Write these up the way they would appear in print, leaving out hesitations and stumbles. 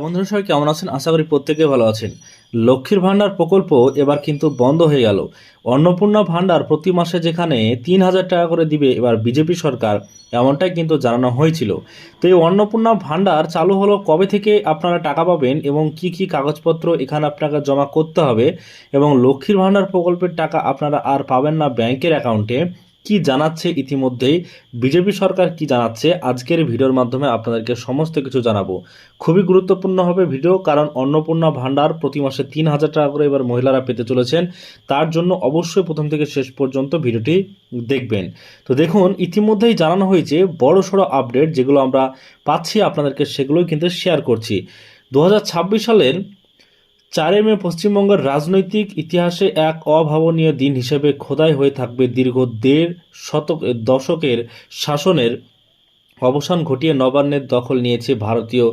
বন্ধুরা সবাই কেমন আছেন? আশা করি প্রত্যেকে ভালো আছেন। লক্ষ্মীর ভাণ্ডার প্রকল্প এবার কিন্তু বন্ধ হয়ে গেল। অন্নপূর্ণা ভাণ্ডার প্রতি মাসে যেখানে ৩,০০০ টাকা করে দিবে এবার বিজেপি সরকার, এমনটাই কিন্তু জানানো হয়েছিল। তো এই অন্নপূর্ণা ভাণ্ডার চালু হলো কবে থেকে আপনারা টাকা পাবেন এবং কি কি কাগজপত্র এখানে আপনাকে জমা করতে হবে এবং লক্ষ্মীর ভাণ্ডার প্রকল্পের টাকা আপনারা আর পাবেন না ব্যাংকের অ্যাকাউন্টে, কি জানাচ্ছে ইতিমধ্যেই বিজেপি সরকার, কি জানাচ্ছে আজকের ভিডিওর মাধ্যমে আপনাদেরকে সমস্ত কিছু জানাবো। খুবই গুরুত্বপূর্ণ হবে ভিডিও, কারণ অন্নপূর্ণা ভাণ্ডার প্রতি মাসে ৩,০০০ টাকা করে এবার মহিলারা পেতে চলেছেন। তার জন্য অবশ্যই প্রথম থেকে শেষ পর্যন্ত ভিডিওটি দেখবেন। তো দেখুন, ইতিমধ্যেই জানানো হয়েছে বড়সড় আপডেট যেগুলো আমরা পাচ্ছি আপনাদেরকে সেগুলোই কিন্তু শেয়ার করছি। 2026 সালের 4 মে পশ্চিমবঙ্গের রাজনৈতিক ইতিহাসে এক অভাবনীয় দিন হিসেবে খোদাই হয়ে থাকবে। দীর্ঘ 1.5 দশকের শাসনের অবসান ঘটিয়ে নবান্নের দখল নিয়েছে ভারতীয়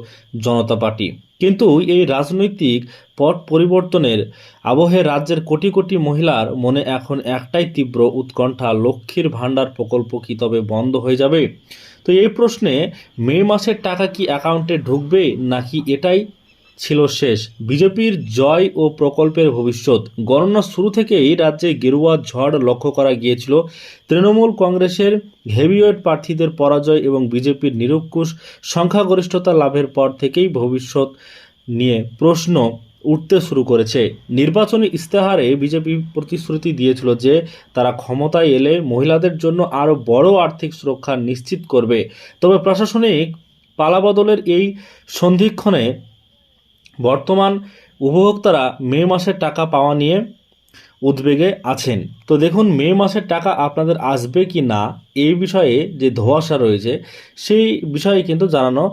জনতা পার্টি। কিন্তু এই রাজনৈতিক পট পরিবর্তনের আবহে রাজ্যের কোটি কোটি মহিলার মনে এখন একটাই তীব্র উৎকণ্ঠা, লক্ষ্মীর ভাণ্ডার প্রকল্প কি তবে বন্ধ হয়ে যাবে? তো এই প্রশ্নে মে মাসের টাকা কি অ্যাকাউন্টে ঢুকবে নাকি এটাই ছিল শেষ? বিজেপির জয় ও প্রকল্পের ভবিষ্যৎ। গণনার শুরু থেকেই রাজ্যে গেরুয়া ঝড় লক্ষ্য করা গিয়েছিল। তৃণমূল কংগ্রেসের হেভিওয়েট প্রার্থীদের পরাজয় এবং বিজেপির নিরঙ্কুশ সংখ্যাগরিষ্ঠতা লাভের পর থেকেই ভবিষ্যৎ নিয়ে প্রশ্ন উঠতে শুরু করেছে। নির্বাচনী ইস্তেহারে বিজেপি প্রতিশ্রুতি দিয়েছিল যে তারা ক্ষমতায় এলে মহিলাদের জন্য আরও বড় আর্থিক সুরক্ষা নিশ্চিত করবে। তবে প্রশাসনিক পালাবদলের এই সন্ধিক্ষণে বর্তমান উপভোক্তারা মে মাসের টাকা পাওয়া নিয়ে উদ্বেগে আছেন। তো দেখুন, মে মাসের টাকা আপনাদের আসবে কি না এই বিষয়ে যে ধোঁয়াশা রয়েছে সেই বিষয়ে কিন্তু জানানো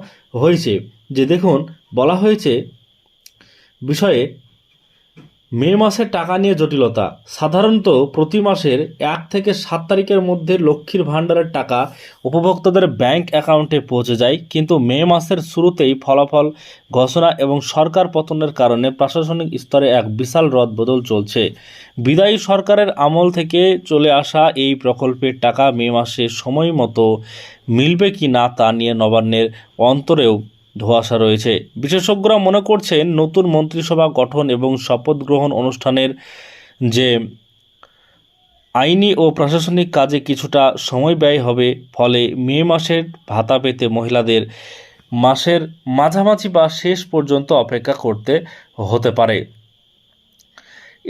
হয়েছে। যে দেখুন, বলা হয়েছে বিষয়ে মে মাসের টাকা নিয়ে জটিলতা। সাধারণত প্রতি মাসের 1 থেকে 7 তারিখের মধ্যে লক্ষ্মীর ভাণ্ডারের টাকা উপভোক্তাদের ব্যাংক অ্যাকাউন্টে পৌঁছে যায়, কিন্তু মে মাসের শুরুতেই ফলাফল ঘোষণা এবং সরকার পতনের কারণে প্রশাসনিক স্তরে এক বিশাল রদবদল চলছে। বিদায়ী সরকারের আমল থেকে চলে আসা এই প্রকল্পের টাকা মে মাসে সময় মতো মিলবে কি না তা নিয়ে নবান্নের অন্তরেও ধোঁয়াশা রয়েছে। বিশেষজ্ঞরা মনে করছেন নতুন মন্ত্রিসভা গঠন এবং শপথ গ্রহণ অনুষ্ঠানের যে আইনি ও প্রশাসনিক কাজে কিছুটা সময় ব্যয় হবে, ফলে মে মাসের ভাতা পেতে মহিলাদের মাসের মাঝামাঝি বা শেষ পর্যন্ত অপেক্ষা করতে হতে পারে।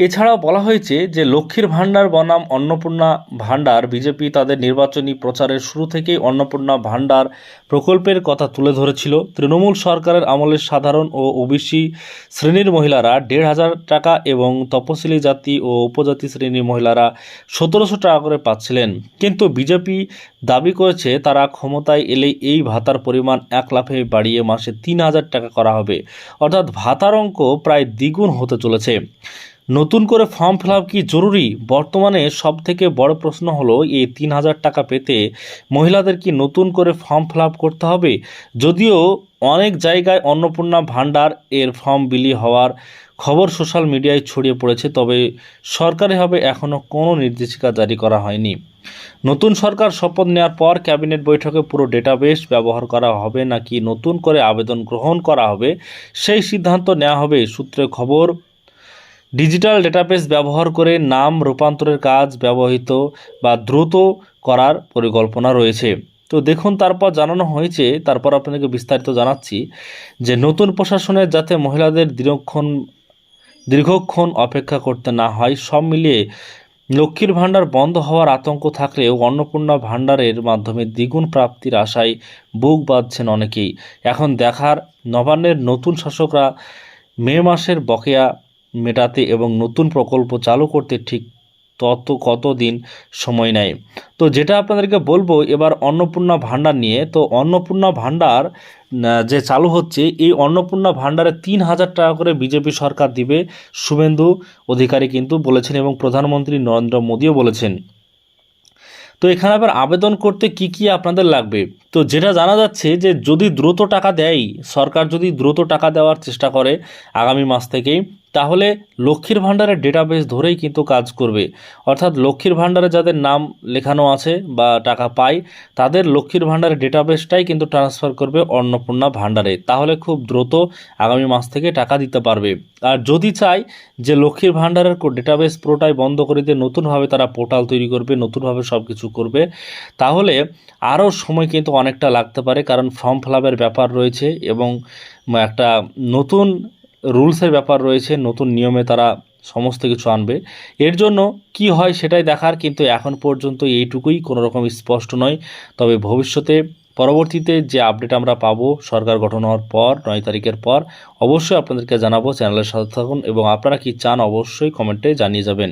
এছাড়াও বলা হয়েছে যে লক্ষ্মীর ভাণ্ডার বনাম অন্নপূর্ণা ভাণ্ডার, বিজেপি তাদের নির্বাচনী প্রচারের শুরু থেকেই অন্নপূর্ণা ভাণ্ডার প্রকল্পের কথা তুলে ধরেছিল। তৃণমূল সরকারের আমলে সাধারণ ও ওবিসি শ্রেণীর মহিলারা 1,500 টাকা এবং তপশিলি জাতি ও উপজাতি শ্রেণীর মহিলারা 1,700 টাকা করে পাচ্ছিলেন। কিন্তু বিজেপি দাবি করেছে তারা ক্ষমতায় এলেই এই ভাতার পরিমাণ 1 লাফে বাড়িয়ে মাসে 3,000 টাকা করা হবে, অর্থাৎ ভাতার অঙ্ক প্রায় দ্বিগুণ হতে চলেছে। নতুন করে ফর্ম ফিল আপ কি জরুরি? বর্তমানে সবথেকে বড় প্রশ্ন হলো, এই 3,000 টাকা পেতে মহিলাদের কি নতুন করে ফর্ম ফিল আপ করতে হবে? যদিও অনেক জায়গায় অন্নপূর্ণা ভাণ্ডার এর ফর্ম বিলি হওয়ার খবর সোশ্যাল মিডিয়ায় ছড়িয়ে পড়েছে, তবে সরকারিভাবে এখনও কোনো নির্দেশিকা জারি করা হয়নি। নতুন সরকার শপথ নেওয়ার পর ক্যাবিনেট বৈঠকে পুরো ডেটাবেস ব্যবহার করা হবে নাকি নতুন করে আবেদন গ্রহণ করা হবে সেই সিদ্ধান্ত নেওয়া হবে। সূত্রে খবর, ডিজিটাল ডেটাবেস ব্যবহার করে নাম রূপান্তরের কাজ ব্যবহৃত বা দ্রুত করার পরিকল্পনা রয়েছে। তো দেখুন, তারপর জানানো হয়েছে, তারপর আপনাদেরকে বিস্তারিত জানাচ্ছি যে নতুন প্রশাসনের যাতে মহিলাদের দীর্ঘক্ষণ অপেক্ষা করতে না হয়। সব মিলিয়ে লক্ষ্মীর ভাণ্ডার বন্ধ হওয়ার আতঙ্ক থাকলেও অন্নপূর্ণা ভাণ্ডারের মাধ্যমে দ্বিগুণ প্রাপ্তির আশায় বুক বাঁধছেন অনেকেই। এখন দেখার নবান্নের নতুন শাসকরা মে মাসের বকেয়া মেটাতে এবং নতুন প্রকল্প চালু করতে ঠিক কতদিন সময় নেয়। তো যেটা আপনাদেরকে বলবো এবার অন্নপূর্ণা ভাণ্ডার নিয়ে, তো অন্নপূর্ণা ভাণ্ডার যে চালু হচ্ছে, এই অন্নপূর্ণা ভাণ্ডারে 3,000 টাকা করে বিজেপি সরকার দিবে, শুভেন্দু অধিকারী কিন্তু বলেছেন এবং প্রধানমন্ত্রী নরেন্দ্র মোদীও বলেছেন। তো এখানে আবার আবেদন করতে কি কি আপনাদের লাগবে? তো যেটা জানা যাচ্ছে যে যদি দ্রুত টাকা দেয়, সরকার যদি দ্রুত টাকা দেওয়ার চেষ্টা করে আগামী মাস থেকেই, তাহলে লক্ষ্মীর ভাণ্ডারের ডেটাবেস ধরেই কিন্তু কাজ করবে। অর্থাৎ লক্ষ্মীর ভাণ্ডারে যাদের নাম লেখানো আছে বা টাকা পায়, তাদের লক্ষ্মীর ভাণ্ডারের ডেটাবেসটাই কিন্তু ট্রান্সফার করবে অন্নপূর্ণা ভাণ্ডারে। তাহলে খুব দ্রুত আগামী মাস থেকে টাকা দিতে পারবে। আর যদি চায় যে লক্ষ্মীর ভাণ্ডারের ডেটাবেস পুরোটাই বন্ধ করে দিয়ে নতুনভাবে তারা পোর্টাল তৈরি করবে, নতুনভাবে সব কিছু করবে, তাহলে আরও সময় কিন্তু অনেকটা লাগতে পারে। কারণ ফর্ম ফিল আপের ব্যাপার রয়েছে এবং একটা নতুন রুলসের ব্যাপার রয়েছে, নতুন নিয়মে তারা সমস্ত কিছু আনবে। এর জন্য কি হয় সেটাই দেখার, কিন্তু এখন পর্যন্ত এইটুকুই, কোনো রকম স্পষ্ট নয়। তবে ভবিষ্যতে পরবর্তীতে যে আপডেট আমরা পাবো সরকার গঠন হওয়ার পর 9 তারিখের পর, অবশ্যই আপনাদেরকে জানাবো। চ্যানেলের সাথে থাকুন এবং আপনারা কি চান অবশ্যই কমেন্টে জানিয়ে যাবেন।